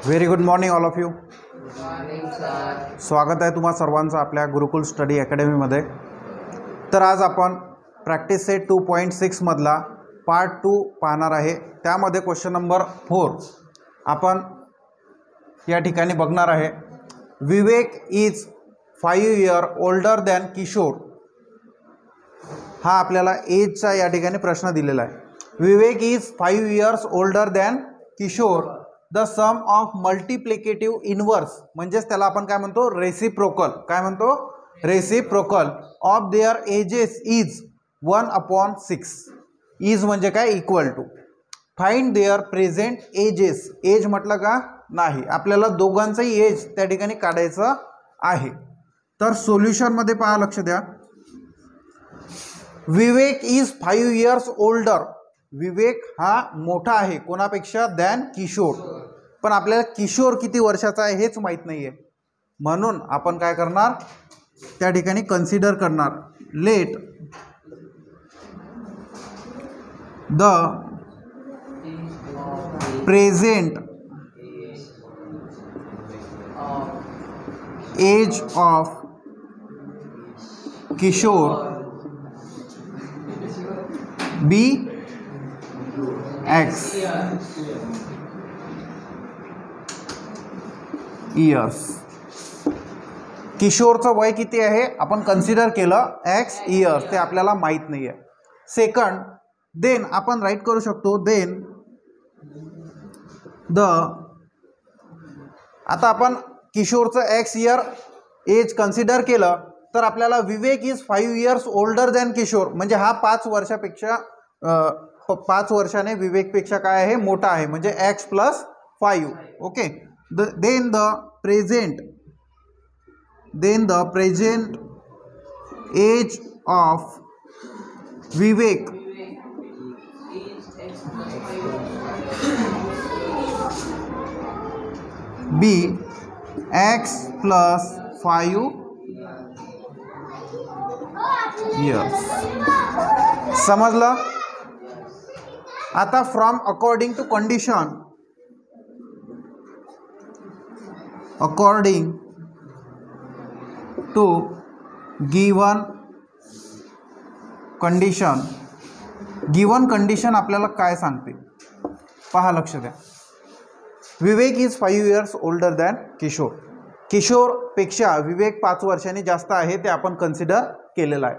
Very good morning all of you. Morning sir. स्वागत आहे तुम्हा सर्वांचं आपल्या गुरुकुल स्टडी अकॅडमीमध्ये. तर आज आपण प्रॅक्टिस सेट 2.6 मधला पार्ट 2 पाहणार आहे. त्यामध्ये क्वेश्चन नंबर 4 आपण या ठिकाणी बघणार आहे. Vivek is 5 years older than Kishor. हा आपल्याला एजचा या ठिकाणी प्रश्न दिलेला आहे. Vivek is 5 years older than Kishor. The sum of multiplicative inverse म्हणजेच त्याला आपण काय म्हणतो, रेसिप्रोकल. काय म्हणतो, reciprocal of their ages is 1/6. Is म्हणजे काय, equal to. Find their present ages. Age म्हटलं का नाही, आपल्याला दोघांचंही एज त्या ठिकाणी काढायचं आहे. तर सोल्युशनमध्ये पहा, लक्ष द्या. Vivek is 5 years older. विवेक हा मोठा आहे कोणापेक्षा, दॅन किशोर. पण आपल्याला किशोर किती वर्षाचा आहे हेच माहीत नाही आहे. म्हणून आपण काय करणार, त्या ठिकाणी कन्सिडर करणार. Let the present age of Kishor be X years. किशोरचं वय किती आहे आपण कन्सिडर केलं, X इयर्स. ते आपल्याला माहीत नाही आहे. सेकंड, देन आपण राईट करू शकतो. देन द, आता आपण किशोरचं X इयर एज कन्सिडर केलं तर आपल्याला Vivek is 5 years older than Kishor म्हणजे हा 5 वर्षापेक्षा 5 वर्षाने विवेकपेक्षा काय आहे, मोठा आहे. म्हणजे X + 5. Okay. Then the present age of Vivek be X + 5 years. समजलं. आता from according to condition, according to given condition. Given condition आपल्याला काय सांगते पहा, लक्ष द्या. Vivek is 5 years older than Kishor. किशोरपेक्षा विवेक 5 वर्षांनी जास्त आहे, ते आपण कन्सिडर केलेलं आहे.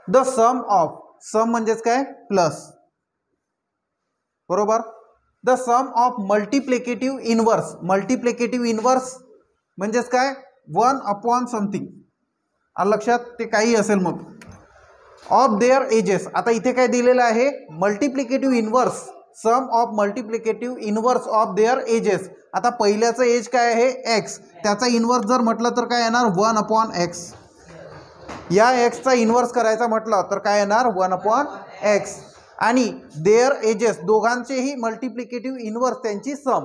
द सम ऑफ, सम म्हणजेच काय, प्लस, बरोबर. The sum of multiplicative inverse. Multiplicative inverse म्हणजेच काय, 1 समथिंग. लक्षात, ते काही असेल मग. Of their ages. आता इथे काय दिलेलं आहे, multiplicative inverse. Sum of multiplicative inverse of their ages. आता पहिल्याचं एज काय आहे, X. त्याचा इनवर्स जर म्हटलं तर काय येणार, 1/X. या Xचा इनवर्स करायचा म्हटलं तर काय येणार, 1/X. आणि देअर एजेस, दोघांचेही मल्टिप्लिकेटिव्ह इनवर्स त्यांची सम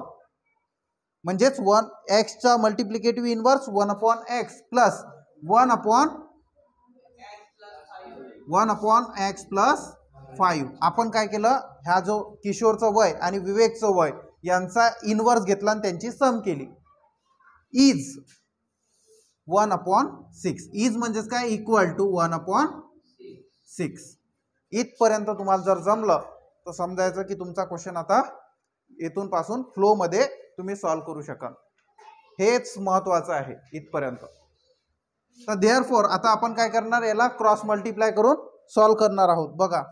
म्हणजेच 1Xचा multiplicative inverse 1/X plus 1/X + 5. आपण काय केलं, ह्या जो किशोरचं वय आणि विवेकचं वय यांचा इनवर्स घेतला आणि त्यांची सम केली. इज 1/6. इज म्हणजेच काय, इक्वल टू 1/6. इथपर्यंत तुम्हाला जर जमलं तर समजायचं की तुमचा क्वेश्चन आता इथून पासून फ्लोमध्ये तुम्ही सॉल्व्ह करू शकाल. हेच महत्त्वाचं आहे इथपर्यंत. तर देअरफॉर आता आपण काय करणार, याला क्रॉस मल्टिप्लाय करून सॉल्व्ह करणार आहोत. बघा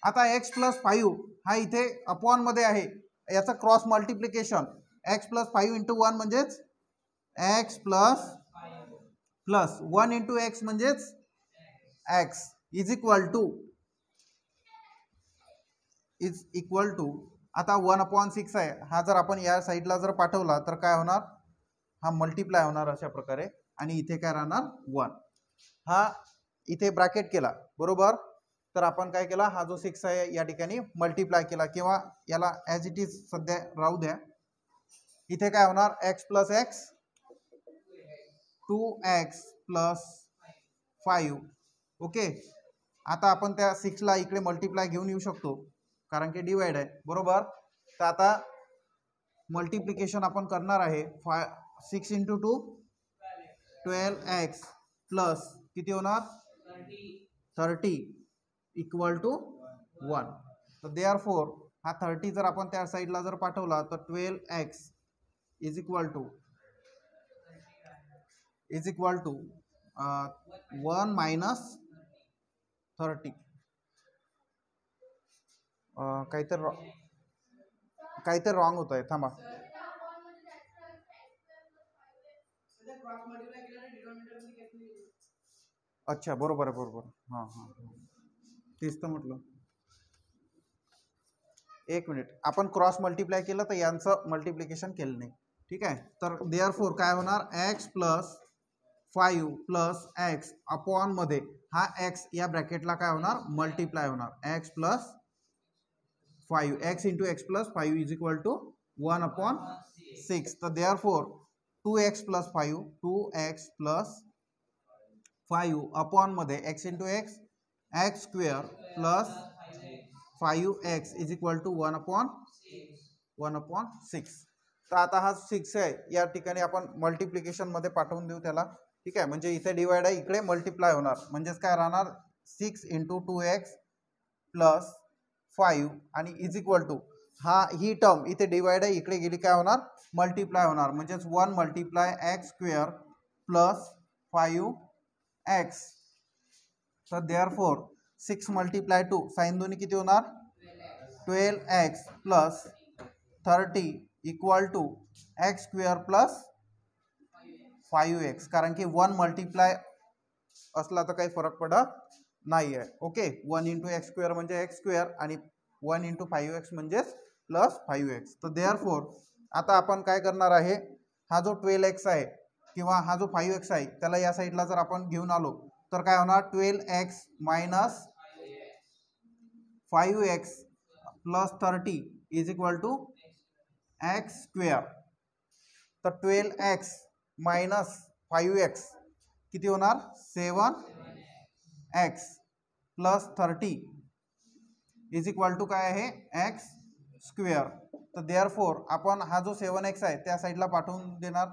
आता X + 5 हा इथे अपॉन मध्ये आहे, याचा क्रॉस मल्टिप्लिकेशन. X + 5 × 1 म्हणजेच X + 1 × X म्हणजेच X इज इक्वल टू आता 1/6 आहे. हा जर आपण या साईडला जर पाठवला तर काय होणार, हा मल्टिप्लाय होणार अशा प्रकारे. आणि इथे काय राहणार, 1. हा इथे ब्रॅकेट केला, बरोबर. तर आपण काय केला, हा जो 6 आहे या ठिकाणी मल्टिप्लाय केला, किंवा याला ॲज इट इज सध्या राहू द्या. इथे काय होणार, X + X 2X + 5. ओके. आता आपण त्या 6 ला इकडे मल्टिप्लाय घेऊन येऊ शकतो कारण की डिवाइड आहे, बरोबर. तर आता मल्टिप्लिकेशन आपण करणार आहे 6 × 2 12x प्लस किती होणार 30 इक्वल टू 1. तर देअरफॉर हा 30 जर आपण त्या साईडला जर पाठवला तर 12x is equal to 1 minus 30. काहीतरी रॉंग होत आहे, थांबा. अच्छा बरोबर आहे, बरोबर. हां हां तेच तर म्हटलं. एक मिनिट, आपण क्रॉस मल्टिप्लाय केलं तर यांचं मल्टिप्लिकेशन केलं नाही. ठीक आहे. तर देअरफॉर काय होणार x plus 5 plus x upon मध्ये हा x या ब्रॅकेटला काय होणार मल्टिप्लाय होणार x plus 5 x into x plus 5 is equal to 1/6. तर therefore 2x plus 5 2x plus 5 upon मध्ये x into x x square plus 5x is equal to 1/6. तर आता हा 6 आहे, या ठिकाणी आपण मल्टिप्लिकेशन मध्ये पाठवून देऊ त्याला. ठीक आहे, म्हणजे इथे डिवाइड आहे, इकडे मल्टिप्लाय होणार, म्हणजेच काय राहणार 6 इंटू 2x प्लस 5 आणि इज इक्वल टू ही टर्म इथे डिवाइड आहे, इकडे गेली काय होणार मल्टिप्लाय होणार, म्हणजेच 1 multiply x square plus 5x. तर देअरफॉर 6 मल्टिप्लाय 2 साइन दोन्ही किती होणार 12x plus 30 equal to x square plus 5x. कारण की 1 मल्टिप्लाय असला तर काही फरक पडत नाही आहे. ओके, 1 इंटू एक्स स्क्वेअर म्हणजे एक्स स्क्वेअर आणि 1 इंटू 5x म्हणजेच प्लस 5x. तर देअरफॉर आता आपण काय करणार आहे, हा जो 12x आहे किंवा हा जो 5x आहे त्याला या साईडला जर आपण घेऊन आलो तर काय होणार 12x minus 5x plus 30 is equal to x square. तर 12x मायनस 5x किती होणार 7x plus 30 is equal to काय आहे एक्स स्क्वेअर. तर देअरफॉर आपण हा जो 7x आहे त्या साईडला पाठवून देणार,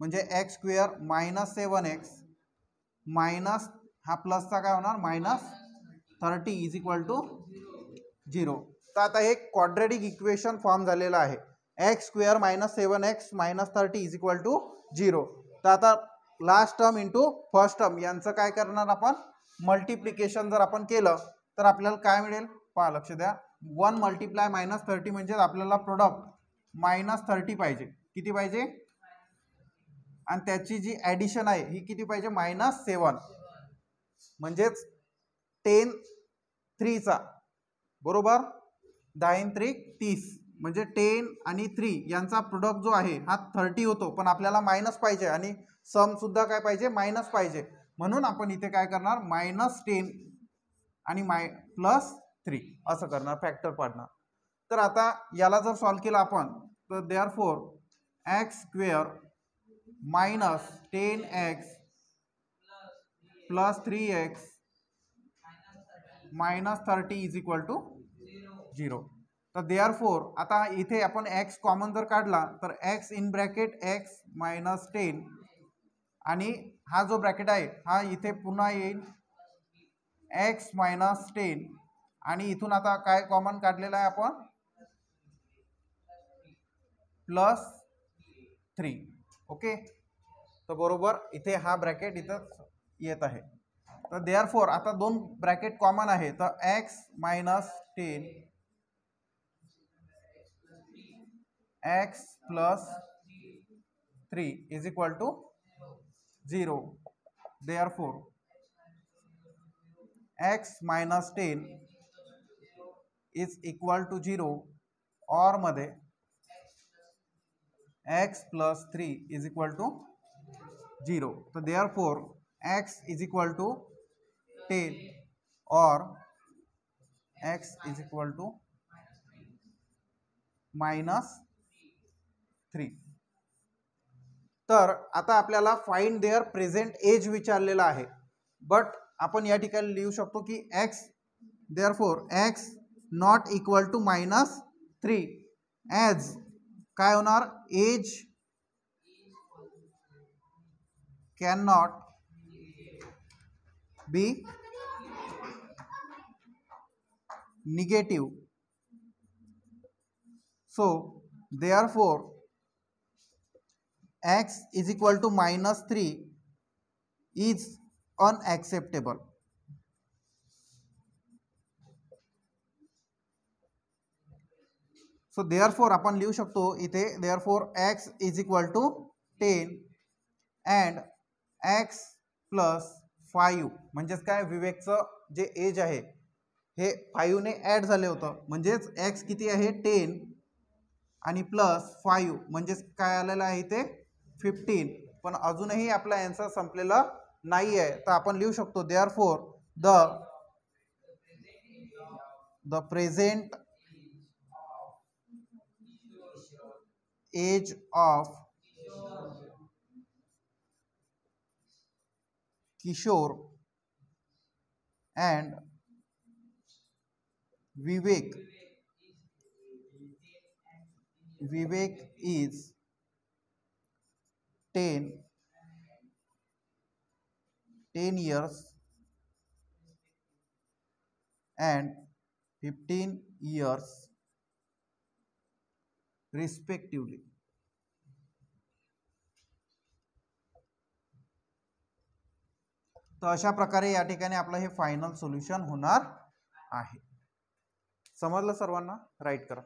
म्हणजे x square minus 7x minus हा प्लसचा काय होणार मायनस 30 इज इक्वल टू 0. तर आता हे क्वाड्रेटिक इक्वेशन फॉर्म झालेलं आहे, x square minus 7x minus 30 is equal to 0. तर आता last term into first term यांचं काय करणार आपण मल्टिप्लिकेशन जर आपण केलं तर आपल्याला काय मिळेल पहा, लक्ष द्या. 1 मल्टिप्लाय मायनस 30 म्हणजे आपल्याला प्रोडक्ट मायनस 30 पाहिजे, किती पाहिजे, आणि त्याची जी ॲडिशन आहे ही किती पाहिजे -7, म्हणजेच 10 3चा बरोबर 10 3 30, म्हणजे 10 आणि 3 यांचा प्रोडक्ट जो आहे हा 30 होतो, पण आपल्याला मायनस पाहिजे आणि सम सुद्धा काय पाहिजे मायनस पाहिजे, म्हणून आपण इथे काय करणार -10 आणि प्लस 3 असं करणार, फॅक्टर पाडणार. तर आता याला जर सॉल्व्ह केलं आपण तर therefore x square minus 10x plus 3x minus 30 is equal to 0. तर देअरफॉर आता इथे आपण x कॉमन जर काढला तर x in bracket x minus 10 आणि हा जो ब्रॅकेट आहे हा इथे पुन्हा येईल x मायनस 10 आणि इथून आता काय कॉमन काढलेला आहे आपण प्लस 3. ओके, तर बरोबर इथे हा ब्रॅकेट इथं येत आहे. तर देअरफॉर आता दोन ब्रॅकेट कॉमन आहे, तर x minus 10 x plus 3 is equal to 0. Therefore x minus 10 is equal to 0 और मध्ये x plus 3 is equal to 0. तर therefore x is equal to 10 और x इज इक्वल टू -3. तर आता आपल्याला फाइंड देअर प्रेझेंट एज विचारलेला आहे, but आपण या ठिकाणी लिहू शकतो की x therefore x not equal to -3 as काय होणार, age can not be negative, so therefore x is equal to -3 is unacceptable. So therefore आपण लिहू शकतो इथे, therefore x is equal to 10 and x plus 5, म्हणजेच काय, विवेकचं जे एज आहे हे 5 ने ॲड झाले होतं, म्हणजेच x किती आहे 10 आणि प्लस 5 म्हणजेच काय आलेलं आहे इथे 15. पण अजूनही आपला आन्सर संपलेला नाही आहे, तर आपण लिहू शकतो therefore the present age of Kishor and Vivek is 10 years and 15 years respectively. तर अशा प्रकारे या ठिकाणी आपलं हे फायनल सोल्युशन होणार आहे. समजलं सर्वांना? राईट करा.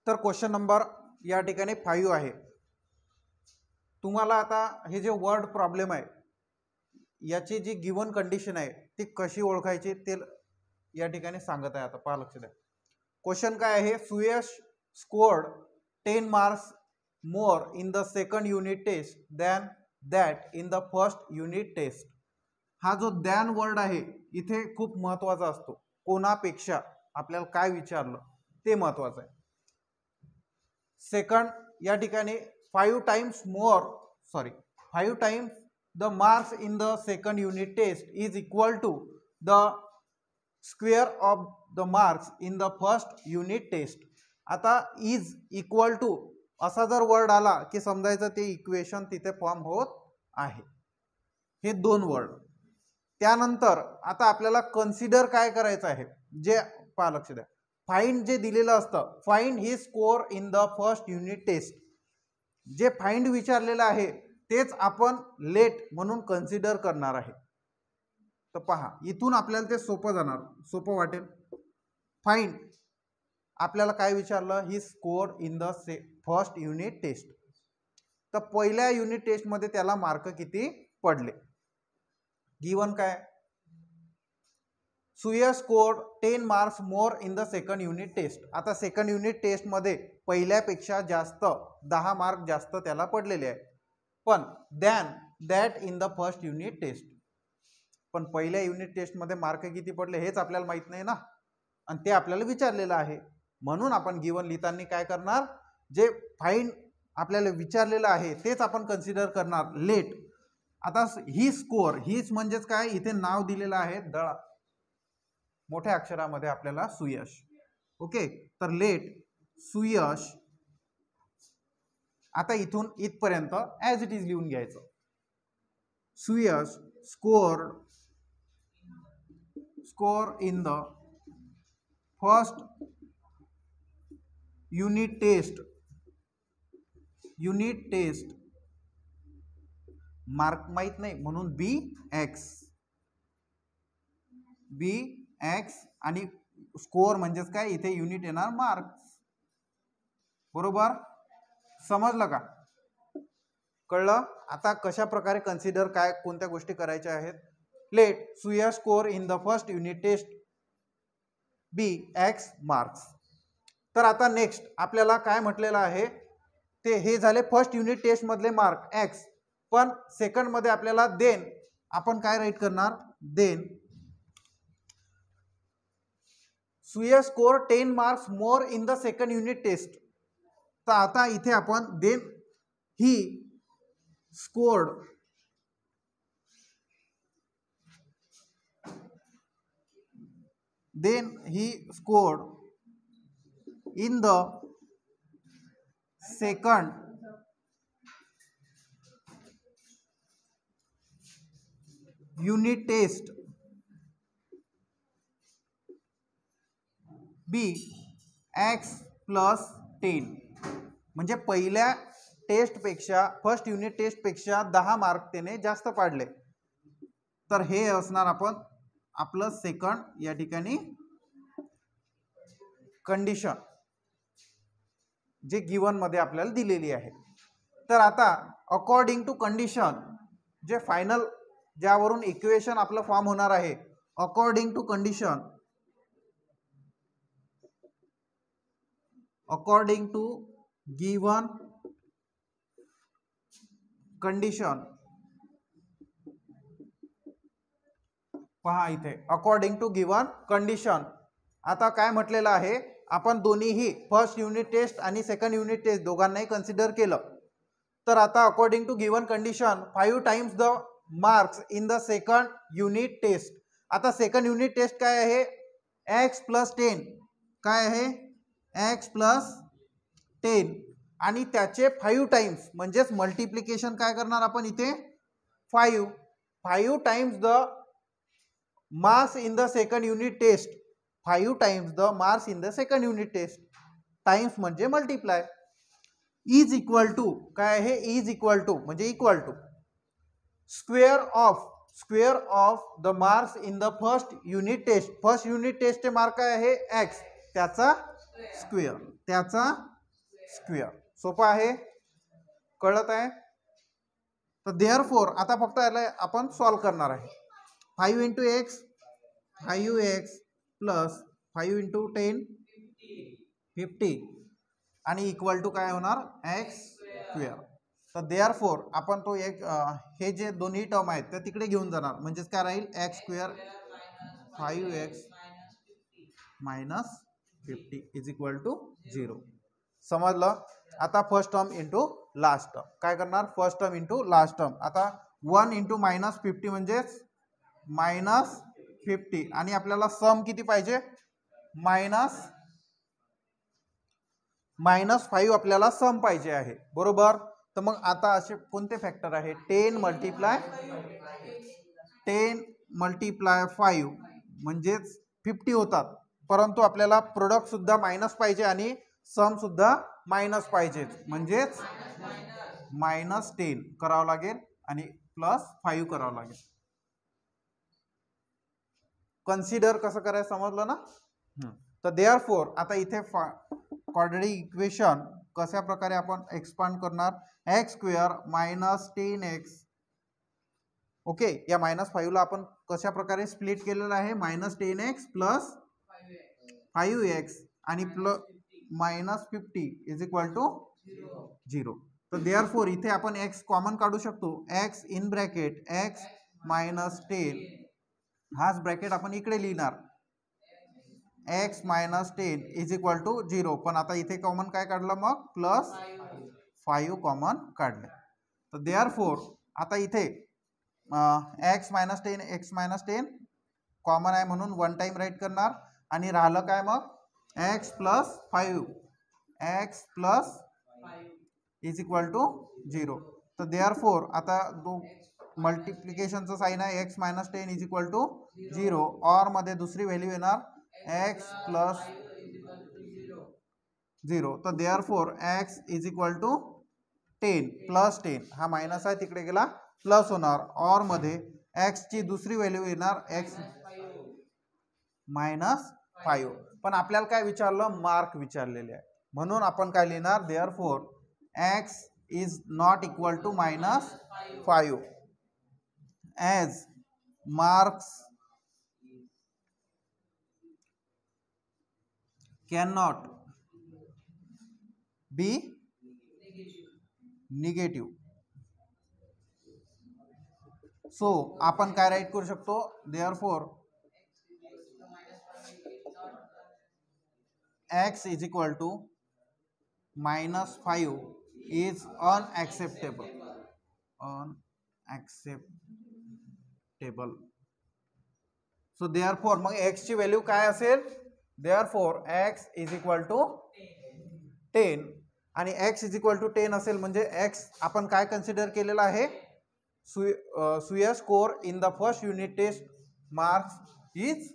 तर क्वेश्चन नंबर या ठिकाणी 5 आहे. तुम्हाला आता हे जे वर्ड प्रॉब्लेम आहे याची जी गिवन कंडिशन आहे ती कशी ओळखायची ते या ठिकाणी सांगत आहे. आता पहा, लक्ष द्या. क्वेश्चन काय आहे, Suyash scored 10 marks more in the second unit test than that in the first unit test. हा जो दॅन वर्ड आहे इथे खूप महत्वाचा असतो. कोणापेक्षा आपल्याला काय विचारलं ते महत्वाचं आहे. सेकंड या ठिकाणी 5 times the marks in the second unit test is equal to the square of the marks in the first unit test. आता इज इक्वल टू असा जर वर्ड आला की समजायचं ते इक्वेशन तिथे फॉर्म होत आहे. हे दोन वर्ड. त्यानंतर आता आपल्याला कन्सिडर काय करायचं आहे, जे पहा, लक्ष द्या. फाइंड जे दिलेलं असतं, find he score in the first unit test, जे फाइंड विचारलेलं आहे तेच आपण लेट म्हणून कन्सिडर करणार आहे. तर पहा, इथून आपल्याला ते सोपं जाणार, सोपं वाटेल. फाइंड आपल्याला काय विचारलं, he score in the first unit test. तर पहिल्या युनिट टेस्ट मध्ये त्याला मार्क किती पडले. गिवन काय, Suyash scored 10 marks more in the second unit test. आता सेकंड युनिट टेस्ट मध्ये पहिल्यापेक्षा जास्त 10 मार्क जास्त त्याला पडलेले आहे. पण than that in the first unit test, पण पहिल्या युनिट टेस्ट मध्ये मार्क किती पडले हेच आपल्याला माहित नाही ना, आणि ते आपल्याला विचारलेलं आहे. म्हणून आपण गिवन लिहिताना काय करणार, जे फाइंड आपल्याला विचारलेलं आहे तेच आपण कन्सिडर करणार लेट. आता ही स्कोर, हीच म्हणजेच काय, इथे नाव दिलेलं आहे दळा मोठ्या अक्षरामध्ये आपल्याला सुयश. ओके, तर लेट सुयश. आता इथून इथपर्यंत ॲज इट इज लिहून घ्यायचं. Suyash score in the first unit test mark माहित नाही म्हणून बी एक्स आणि स्कोर म्हणजेच काय, इथे युनिट येणार मार्क्स. बरोबर, समजलं का? कळलं? आता कशा प्रकारे कन्सिडर, काय कोणत्या गोष्टी करायच्या आहेत. Let Suyash score in the first unit test be x marks. तर आता नेक्स्ट आपल्याला काय म्हटलेलं आहे ते, हे झाले फर्स्ट युनिट टेस्ट मधले मार्क एक्स. पण सेकंड मध्ये आपल्याला देन आपण काय राईट करणार, then Suyash score 10 marks more in the second unit test. तर आता इथे आपण then he scored in the second unit test be x plus 10, म्हणजे पहिल्या टेस्टपेक्षा फर्स्ट युनिट टेस्टपेक्षा 10 मार्क त्याने जास्त पाडले, तर हे असणार आपण आपलं सेकंड या ठिकाणी कंडिशन जे गिवन मध्ये आपल्याला दिलेली आहे. तर आता अकॉर्डिंग टू कंडिशन जे फायनल ज्यावरून इक्वेशन आपलं फॉर्म होणार आहे, according to condition, according to given condition, पहा इथे अकॉर्डिंग टू गिवन कंडिशन. आता काय म्हटलेलं आहे, आपण दोन्हीही फर्स्ट युनिट टेस्ट आणि सेकंड युनिट टेस्ट दोघांनाही कन्सिडर केलं. तर आता according to given condition 5 times the marks in the second unit test. आता सेकंड युनिट टेस्ट काय आहे, एक्स प्लस 10, काय आहे एक्स प्लस 10, आणि त्याचे 5 टाइम्स म्हणजेच मल्टिप्लिकेशन काय करणार आपण इथे 5 times the marks in the second unit test, 5 times the marks in the second unit test, times म्हणजे मल्टिप्लाय, इज इक्वल टू काय आहे, इज इक्वल टू म्हणजे equal to square of the marks in the first unit test. First unit टेस्टचे mark काय आहे x, त्याचा square. सोपं आहे, कळत आहे. तर देअरफॉर आता फक्त याला आपण सॉल्व करणार आहे. 5 into x 5x plus 5 into 10 50 आणि इक्वल टू काय होणार एक्स स्क्वेअर. तर देअरफॉर आपण तो एक हे जे दोन्ही टर्म आहेत ते तिकडे घेऊन जाणार, म्हणजेच काय राहील x square 5x minus 50 is equal to 0. समजलं. आता first term into last term काय करणार, first term into last term. आता 1 इंटू मायनस 50 म्हणजेच मायनस 50 आणि आपल्याला सम किती पाहिजे मायनस 5 आपल्याला सम पाहिजे आहे, बरोबर. तर मग आता असे कोणते फॅक्टर आहे, 10 मल्टिप्लाय 5 म्हणजेच 50 होतात, परंतु आपल्याला प्रोडक्ट सुद्धा मायनस पाहिजे आणि सम सुद्धा मायनस पाहिजे, म्हणजेच मायनस 10 करावं लागेल आणि प्लस 5 करावं लागेल. कन्सिडर कसं करायचं समजलं ना. तर देअरफॉर आता इथे क्वाड्रेटिक इक्वेशन कशा प्रकारे आपण एक्सपांड करणार, x square minus 10x, okay. या मायनस 5 ला आपण कशा प्रकारे स्प्लिट केलेलं आहे, मायनस 10x प्लस 5x आणि plus minus 50 is equal to 0. तर देअरफॉर इथे आपण x कॉमन काढू शकतो, x in bracket x minus 10, हाच ब्रॅकेट आपण इकडे लिहिणार x minus 10 is equal to 0. पण आता इथे कॉमन काय काढलं, मग प्लस 5 कॉमन काढले. तर देअरफॉर आता इथे x मायनस 10 कॉमन आहे म्हणून 1 टाइम राईट करणार आणि राहिलं काय मग x plus 5 is equal to 0. तर देअरफॉर आता दो मल्टिप्लिकेशनचं साइन आहे, x minus 10 is equal to 0, और मध्ये दुसरी व्हॅल्यू येणार x प्लस 0. तर therefore x is equal to 10 plus 10, हा मायनस आहे तिकडे गेला प्लस होणार, और मध्ये x ची दुसरी व्हॅल्यू येणार x मायनस 5. पण आपल्याला काय विचारलं, मार्क विचारलेले आहे, म्हणून आपण काय लिहिणार, therefore x is not equal to minus 5 as marks cannot be negative. So आपण काय राईट करू शकतो, therefore x is equal to minus 5 is unacceptable. So therefore मग x ची व्हॅल्यू काय असेल, therefore x is equal to 10 आणि x is equal to 10 असेल म्हणजे x आपण काय कन्सिडर केलेलं आहे, Suyash score in the first unit test marks is,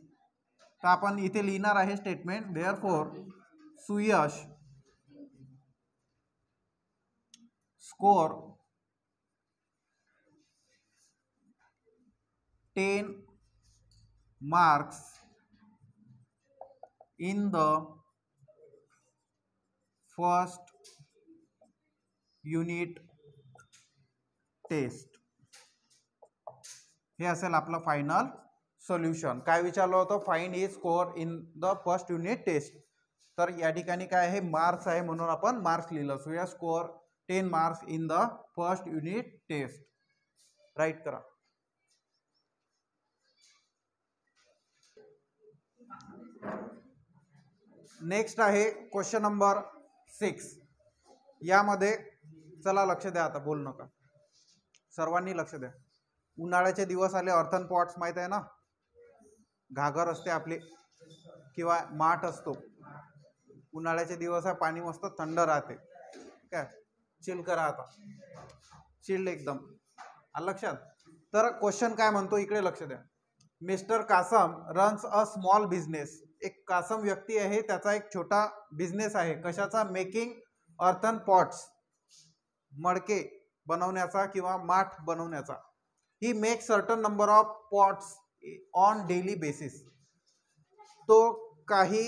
तर आपण इथे लिहिणार आहे statement therefore Suyash score 10 marks in the first unit test. हे असेल आपलं फायनल सोल्युशन. काय विचारलं होतं, find his score in the first unit test. तर या ठिकाणी काय आहे, मार्क्स आहे म्हणून आपण मार्क्स लिहिलं. सो या score 10 marks in the first unit test. Right करा. नेक्स्ट आहे क्वेश्चन नंबर 6. यामध्ये चला लक्ष द्या, आता बोल नका, सर्वांनी लक्ष द्या. उन्हाळ्याचे दिवस आले. अर्थन पॉट्स माहित आहे ना, घागर असते आपली किंवा माठ असतो. उन्हाळ्याचे दिवस आहे, पाणी मस्त थंड राहते. काय चिल करा आता, चिल्ड एकदम. आलं लक्षात. तर क्वेश्चन काय म्हणतो इकडे लक्ष द्या. Mister Kasam runs a small business. एक कासम व्यक्ती आहे, त्याचा एक छोटा बिझनेस आहे. कशाचा, मेकिंग अर्थन पॉट्स, मडके बनवण्याचा किंवा माठ बनवण्याचा. He make certain number of pots on daily basis. तो काही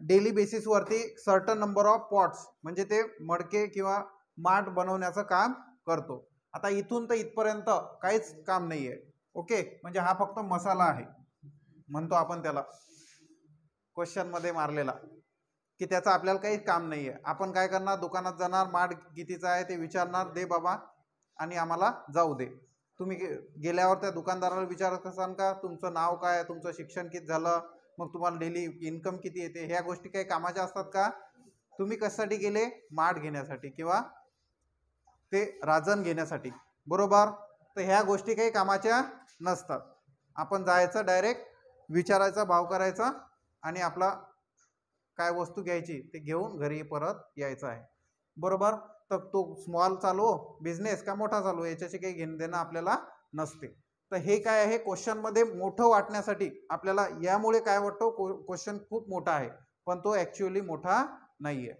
डेली बेसिसवरती सर्टन नंबर ऑफ पॉट्स म्हणजे ते मडके किंवा माठ बनवण्याचं काम करतो. आता इथून तर इथपर्यंत काहीच काम नाही आहे. ओके, म्हणजे हा फक्त मसाला आहे म्हणतो आपण त्याला, क्वेश्चन मध्ये मारलेला, की त्याचं आपल्याला काही काम नाही आहे. आपण काय करणार, दुकानात जाणार, माठ कितीचा आहे ते विचारणार, दे बाबा आणि आम्हाला जाऊ दे. तुम्ही गेल्यावर त्या दुकानदाराला विचारत असाल का, तुमचं नाव काय, तुमचं शिक्षण किती झालं, मग तुम्हाला डेली इन्कम किती येते, ह्या गोष्टी काही कामाच्या असतात का? तुम्ही कशासाठी गेले, माठ घेण्यासाठी किंवा ते राजन घेण्यासाठी, बरोबर. तर ह्या गोष्टी काही कामाच्या नसतात. आपण जायचं, डायरेक्ट विचारायचा, भाव करायचा आणि आपला काय वस्तू घ्यायची ते घेऊन घरी परत यायचं आहे, बरोबर. तर तो स्मॉल चालू बिझनेस का मोठा चालू याच्याशी काही घेणं देणं आपल्याला नसते. तर हे काय आहे, क्वेश्चन मध्ये मोठं वाटण्यासाठी आपल्याला यामुळे काय वाटतो, क्वेश्चन खूप मोठा आहे पण तो ऍक्च्युअली मोठा नाहीये.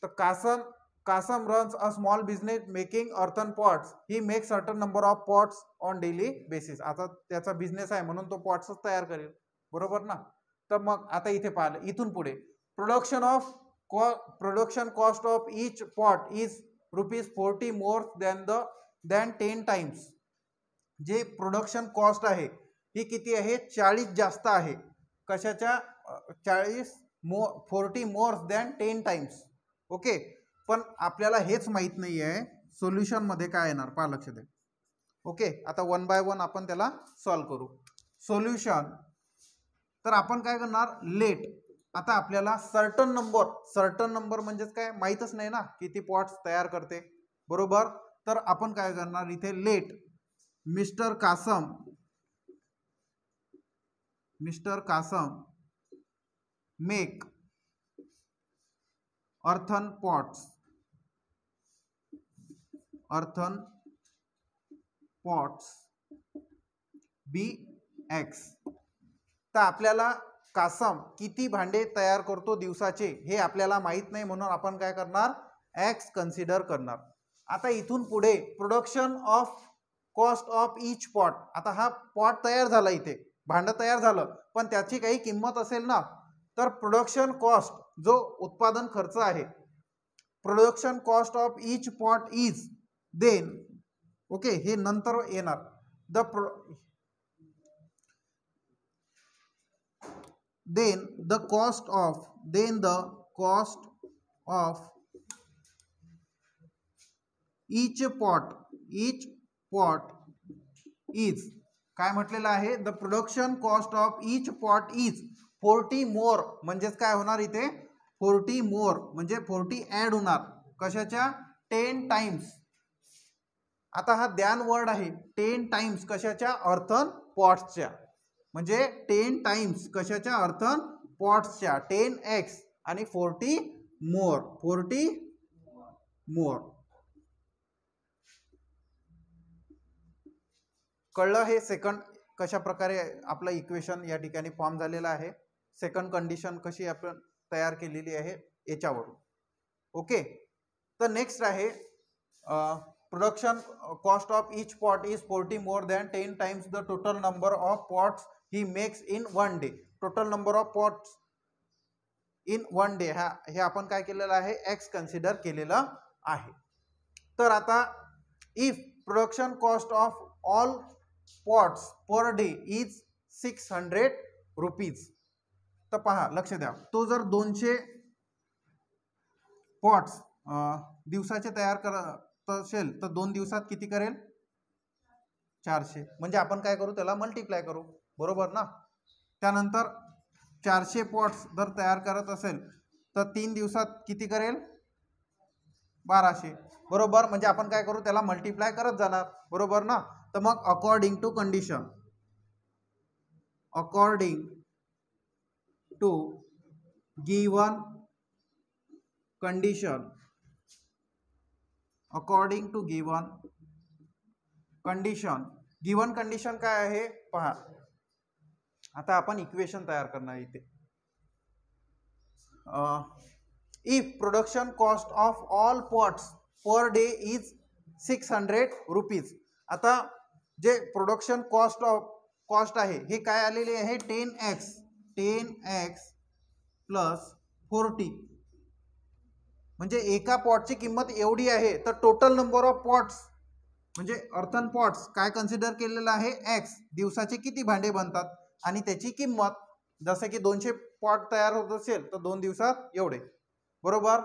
तर Kasam runs a small business making earthen pots. He makes certain number of pots on daily basis. आता त्याचा बिझनेस आहे म्हणून तो पॉट्सच तयार करेल, बरोबर ना. तर मग आता इथे पाहिलं, इथून पुढे production cost of each pot is ₹40 more than 10 times. जे प्रोडक्शन कॉस्ट आहे ही किती आहे, 40 जास्त आहे. कशाच्या, 40 मोर दॅन 10 टाइम्स. ओके, पण आपल्याला हेच माहित नाही आहे सोल्युशन मध्ये काय येणार, पहा लक्ष द्या. ओके, आता 1 बाय 1 आपण त्याला सॉल्व करू. सोल्युशन, तर आपण काय करणार, लेट. आता आपल्याला सर्टन नंबर म्हणजेच काय माहीतच नाही ना, किती पॉट्स तयार करते, बरोबर. तर आपण काय करणार इथे, let mister Kasam make earthen pots bx. तर आपल्याला कासम किती भांडे तयार करतो दिवसाचे हे आपल्याला माहित नाही म्हणून आपण काय करणार, x कन्सिडर करणार. आता इथून पुढे production of cost of each pot. आता हा पॉट तयार झाला, इथे भांड तयार झालं पण त्याची काही किंमत असेल ना. तर प्रोडक्शन कॉस्ट जो उत्पादन खर्च आहे, production cost of each pot is then, okay हे नंतर येणार, the cost of each pot is, काय म्हटलेलं आहे, the production cost of each pot is 40 more. म्हणजेच काय होणार इथे, 40 मोर म्हणजे 40 ऍड होणार. कशाच्या, 10 टाइम्स. आता हा ध्यान वर्ड आहे, 10 टाइम्स कशाच्या, अर्थन पॉट्सच्या. म्हणजे 10 टाइम्स कशाच्या, अर्थन पॉट्सच्या. 10x आणि 40 मोर, 40 मोर. कळलं हे सेकंड कशा प्रकारे आपलं इक्वेशन या ठिकाणी फॉर्म झालेलं आहे. सेकंड कंडिशन कशी आपण तयार केलेली आहे याच्यावरून. ओके. तर नेक्स्ट आहे production cost of each pot is 40 more than 10 times the total number of pots he makes in 1 day. Total number of pots in 1 day हे आपण काय केलेलं आहे, एक्स कन्सिडर केलेलं आहे. तर आता if production cost of all pots per day is 600 rupees. तर पहा, लक्ष द्या, तो जर 200 पॉट्स दिवसाचे तयार करत असेल तर 2 दिवसात किती करेल, 400. म्हणजे आपण काय करू, त्याला मल्टिप्लाय करू, बरोबर ना. त्यानंतर 400 पॉट्स जर तयार करत असेल तर 3 दिवसात किती करेल, 1200, बरोबर. म्हणजे आपण काय करू, त्याला मल्टिप्लाय करत जाणार, बरोबर ना. तर मग according to condition, according to given condition, according to given condition, given condition काय आहे पहा. आता आपण इक्वेशन तयार करणार इथे. If production cost of all pots per day is 600 rupees. आता जे प्रोडक्शन कॉस्ट आहे हे काय आलेले आहे, 10x प्लस 40. म्हणजे एका पॉटची किंमत एवढी आहे, तर टोटल नंबर ऑफ पॉट्स म्हणजे अर्थन पॉट्स काय कन्सिडर केलेलं आहे, एक्स. दिवसाचे किती भांडे बनतात आणि त्याची किंमत, जसं की 200 पॉट तयार होत असेल तर 2 दिवसात एवढे, बरोबर.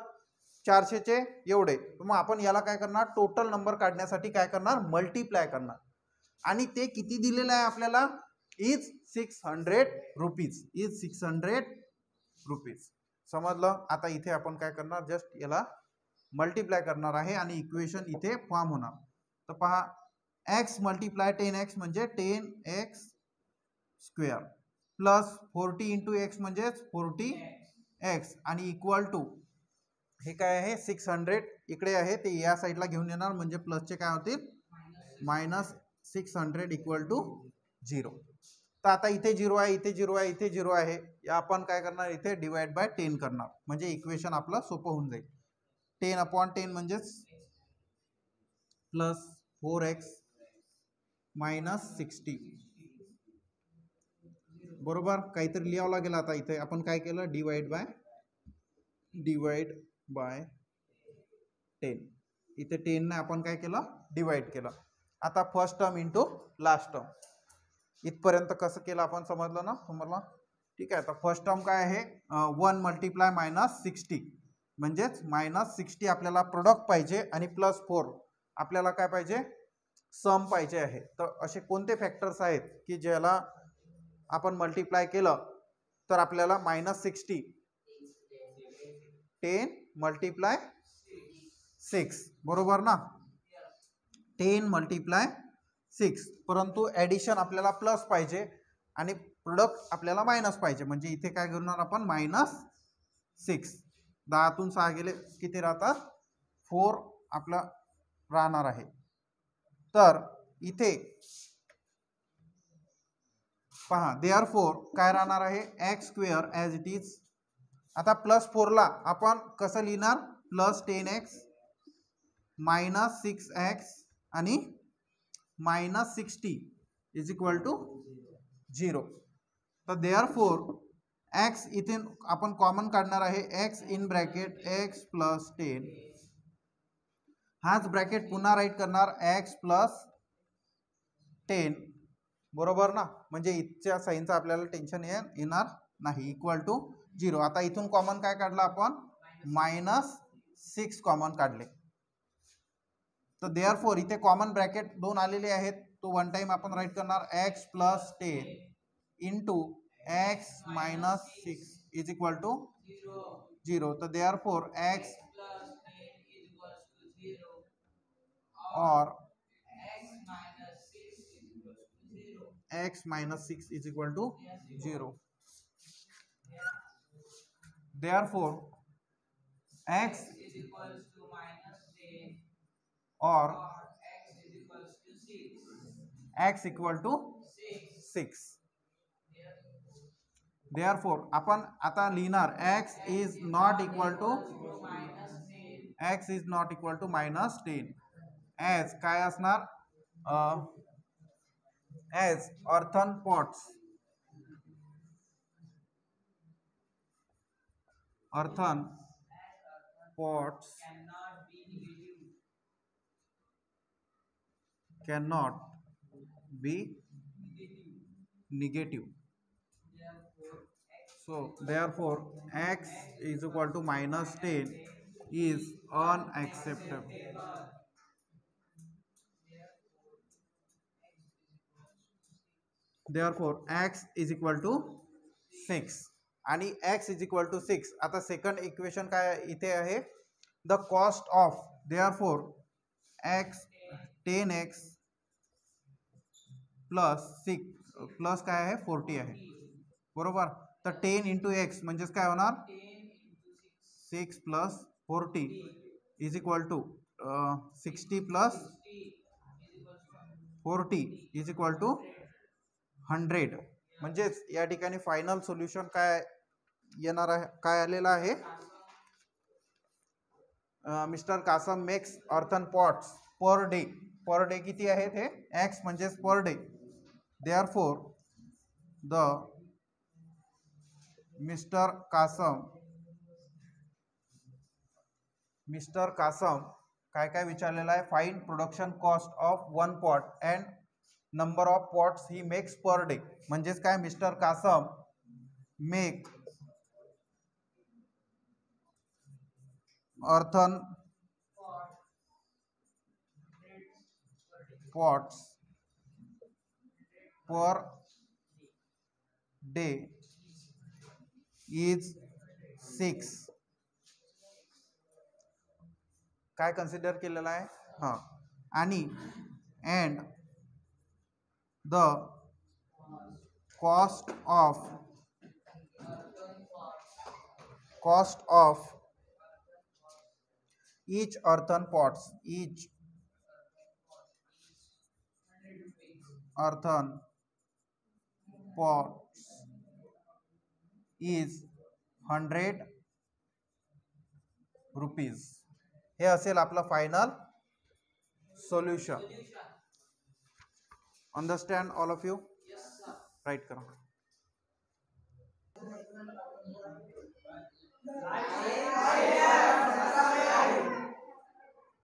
400चे एवढे. मग आपण याला काय करणार, टोटल नंबर काढण्यासाठी काय करणार, मल्टिप्लाय करणार. आणि ते किती दिलेलं आहे आपल्याला, इज 600 रुपीज, इज 600 रुपीज. समजलं. आता इथे आपण काय करणार, जस्ट याला मल्टिप्लाय करणार आहे आणि इक्वेशन इथे फॉर्म होणार. तर पहा, x मल्टिप्लाय 10x म्हणजे 10x square plus 40 into x म्हणजे 40x आणि इक्वल टू हे काय आहे, 600 इकडे आहे ते या साईडला घेऊन येणार, म्हणजे प्लसचे काय होतील, मायनस 600 इक्वल टू 0. तर आता इथे 0 आहे, इथे 0 आहे, इथे 0 आहे. या आपण काय करणार, इथे डिवाइड बाय 10 करणार, म्हणजे इक्वेशन आपलं सोपं होऊन जाईल. 10/10 म्हणजेच प्लस 4x मायनस 60, बरोबर. काहीतरी लिहावं लागेल. आता इथे आपण काय केलं, डिवाइड बाय 10. इथे 10 ने आपण काय केलं, डिवाइड केलं. आता first term into last term, इथपर्यंत कसं केलं आपण समजलं ना तुम्हाला, ठीक आहे. तर फर्स्ट टर्म काय आहे, 1 मल्टिप्लाय मायनस 60 म्हणजेच मायनस 60 आपल्याला प्रोडक्ट पाहिजे आणि प्लस 4 आपल्याला काय पाहिजे, सम पाहिजे आहे. तर असे कोणते फॅक्टर्स आहेत की ज्याला आपण मल्टिप्लाय केलं तर आपल्याला मायनस 60, 10 मल्टिप्लाय 6, बरोबर ना, 10 मल्टिप्लाय 6. परंतु ॲडिशन आपल्याला प्लस पाहिजे आणि प्रोडक्ट आपल्याला मायनस पाहिजे, म्हणजे इथे काय करणार आपण, मायनस 6. 10तून 6 गेले किती राहतात, 4 आपला राहणार आहे. तर इथे पहा, देअरफॉर काय राहणार आहे, x square as it is. आता प्लस 4ला आपण कसं लिहिणार, प्लस 10x मायनस 6x आणि मायनस 60 इज इक्वल टू 0. तर देअरफॉर एक्स इथे आपण कॉमन काढणार आहे, x in bracket x plus 10, हाच ब्रॅकेट पुन्हा राईट करणार, एक्स प्लस 10, बरोबर ना. म्हणजे इथच्या साईनचं आपल्याला टेन्शन येणार नाही, इक्वल टू 0. आता इथून कॉमन काय काढलं आपण, मायनस 6 कॉमन काढले. तर देअरफॉर इथे कॉमन ब्रॅकेट 2 आलेले आहेत, तो वन टाइम आपण राईट करणार, x plus 10 into x minus 6 is equal to 0. तर देअरफॉर एक्स और x minus 6 is equal to 0. therefore x is equals to minus 10 or or x is equals to 6. x equal to 6. 6. therefore आपण आता लिहिणार x is not equal to minus 10 x is not equal to minus 10 as काय असणार as earthen pots cannot be negative. So therefore x is equal to minus 10 is unacceptable. Therefore x is equal to 6 आणि x is equal to 6. आता second equation काय इथे आहे, the cost of, therefore x 10x plus 6 plus काय आहे 40 आहे बरोबर. तर 10 इंटू एक्स म्हणजेच काय होणार 6 plus 40 is equal to 60 plus 40 is equal to 100. म्हणजेच या ठिकाणी फायनल सोल्युशन काय येणार आहे, काय आलेलं आहे, mister Kasam makes earthen pots per day किती आहेत हे एक्स म्हणजेच per day. Therefore the mister Kasam काय काय विचारलेलं आहे, find production cost of one pot and number of pots he makes per day. म्हणजेच काय mister Kasam make earthen pots per day is 6. काय कन्सिडर केलेलं आहे हां, आणि and the cost of each earthen pots is 100 rupees. हे असेल आपलं final solution. Understand all of you. Write करा.